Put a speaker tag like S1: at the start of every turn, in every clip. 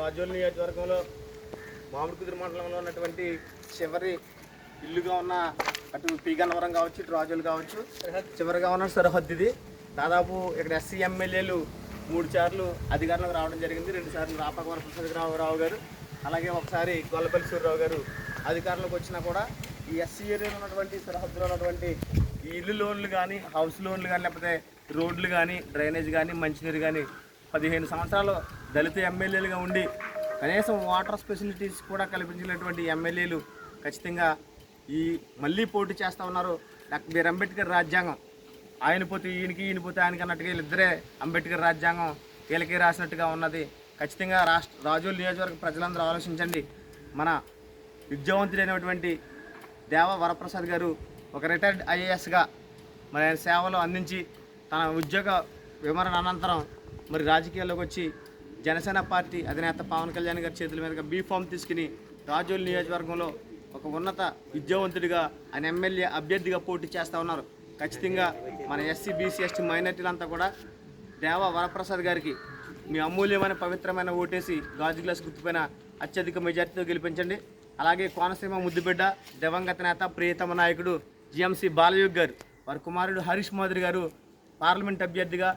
S1: రాజోల్ నియోజకవర్గంలో మామిడికుదురు మండలంలో ఉన్నటువంటి చివరి ఇల్లుగా ఉన్న అటు పి గన్నవరం కావచ్చు, ఇటు రాజోలు కావచ్చు, చివరిగా ఉన్న సరిహద్దు ఇది. దాదాపు ఇక్కడ ఎస్సీ ఎమ్మెల్యేలు 3 సార్లు అధికారంలోకి రావడం జరిగింది. 2 సార్లు రాపాక వరప్రసాదరావు గారు, అలాగే ఒకసారి గొల్లపల్లి సూర్యరావు గారు అధికారంలోకి వచ్చినా కూడా ఈ ఎస్సీ ఏరియాలో ఉన్నటువంటి సరిహద్దులో ఉన్నటువంటి ఈ ఇల్లు లోన్లు కానీ, హౌస్ లోన్లు కానీ, లేకపోతే రోడ్లు కానీ, డ్రైనేజ్ కానీ, మంచినీరు కానీ 15 సంవత్సరాలు దళిత ఎమ్మెల్యేలుగా ఉండి కనీసం వాటర్ ఫెసిలిటీస్ కూడా కల్పించినటువంటి ఎమ్మెల్యేలు ఖచ్చితంగా ఈ మళ్ళీ పోటీ చేస్తూ ఉన్నారు. డాక్టర్ బిఆర్ అంబేద్కర్ రాజ్యాంగం ఆయన పోతే ఈయనకి, ఈయన పోతే ఆయనకి అన్నట్టుగా వీళ్ళిద్దరే అంబేద్కర్ రాజ్యాంగం వీళ్ళకి రాసినట్టుగా ఉన్నది. ఖచ్చితంగా రాజోల్ నియోజకవర్గ ప్రజలందరూ ఆలోచించండి. మన విద్యావంతుడైనటువంటి దేవ వరప్రసాద్ గారు ఒక రిటైర్డ్ ఐఏఎస్గా మరి ఆయన సేవలు అందించి తన ఉద్యోగ వివరణ అనంతరం మరి రాజకీయాల్లోకి వచ్చి జనసేన పార్టీ అధినేత పవన్ కళ్యాణ్ గారి చేతుల మీదుగా బీఫామ్ తీసుకుని రాజోల్ నియోజకవర్గంలో ఒక ఉన్నత విద్యావంతుడిగా ఆయన ఎమ్మెల్యే అభ్యర్థిగా పోటీ చేస్తూ ఉన్నారు. ఖచ్చితంగా మన ఎస్సీ, బీసీ, ఎస్టీ మైనార్టీలంతా కూడా దేవ వరప్రసాద్ గారికి మీ అమూల్యమైన పవిత్రమైన ఓటేసి గాజు గ్లాస్ గుర్తుపైన అత్యధిక మెజార్టీతో గెలిపించండి. అలాగే కోనసీమ ముద్దుబిడ్డ దివంగత నేత ప్రియతమ నాయకుడు జిఎంసి బాలయోగ్ గారు వారి కుమారుడు హరీష్ మాధురి గారు పార్లమెంట్ అభ్యర్థిగా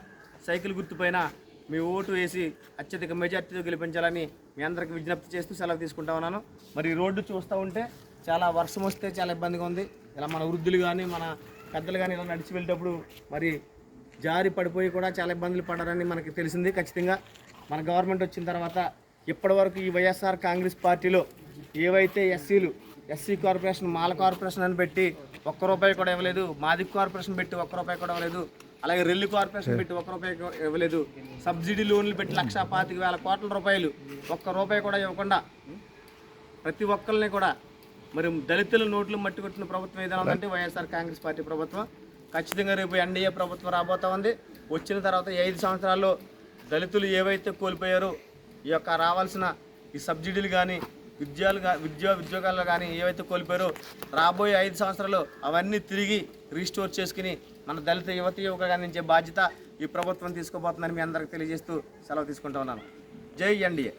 S1: సైకిల్ గుర్తుపైన మీ ఓటు వేసి అత్యధిక మెజార్టీతో గెలిపించాలని మీ అందరికి విజ్ఞప్తి చేస్తూ సెలవు తీసుకుంటా ఉన్నాను. మరి రోడ్డు చూస్తూ ఉంటే చాలా వర్షం వస్తే చాలా ఇబ్బందిగా ఉంది. ఇలా మన వృద్ధులు కానీ, మన పెద్దలు కానీ ఇలా నడిచి వెళ్ళేటప్పుడు మరి జారి పడిపోయి కూడా చాలా ఇబ్బందులు పడారని మనకి తెలిసింది. ఖచ్చితంగా మన గవర్నమెంట్ వచ్చిన తర్వాత ఇప్పటివరకు ఈ వైఎస్ఆర్ కాంగ్రెస్ పార్టీలో ఏవైతే ఎస్సీ కార్పొరేషన్, మాల కార్పొరేషన్ అని పెట్టి ₹1 కూడా ఇవ్వలేదు, మాదిక్ కార్పొరేషన్ పెట్టి ₹1 కూడా ఇవ్వలేదు, అలాగే రెల్లి కార్పొరేషన్ పెట్టి ₹1 ఇవ్వలేదు, సబ్సిడీ లోన్లు పెట్టి ₹1,25,000 కోట్ల ₹1 కూడా ఇవ్వకుండా ప్రతి ఒక్కరిని కూడా మరి దళితుల నోట్లు మట్టి కొట్టిన ప్రభుత్వం ఏదైనా ఉందంటే వైఎస్ఆర్ కాంగ్రెస్ పార్టీ ప్రభుత్వం. ఖచ్చితంగా రేపు ఎన్డీఏ ప్రభుత్వం రాబోతా ఉంది. వచ్చిన తర్వాత 5 సంవత్సరాల్లో దళితులు ఏవైతే కోల్పోయారో ఈ యొక్క రావాల్సిన ఈ సబ్సిడీలు కానీ, ఉద్యోగాలు కానీ ఏవైతే కోల్పోయారో రాబోయే 5 సంవత్సరాలు అవన్నీ తిరిగి రీస్టోర్ చేసుకుని మన దళిత యువకులకు అందించే బాధ్యత ఈ ప్రభుత్వం తీసుకోబోతుందని మీ అందరికీ తెలియజేస్తూ సెలవు తీసుకుంటా ఉన్నాను. జై ఎన్డీఏ.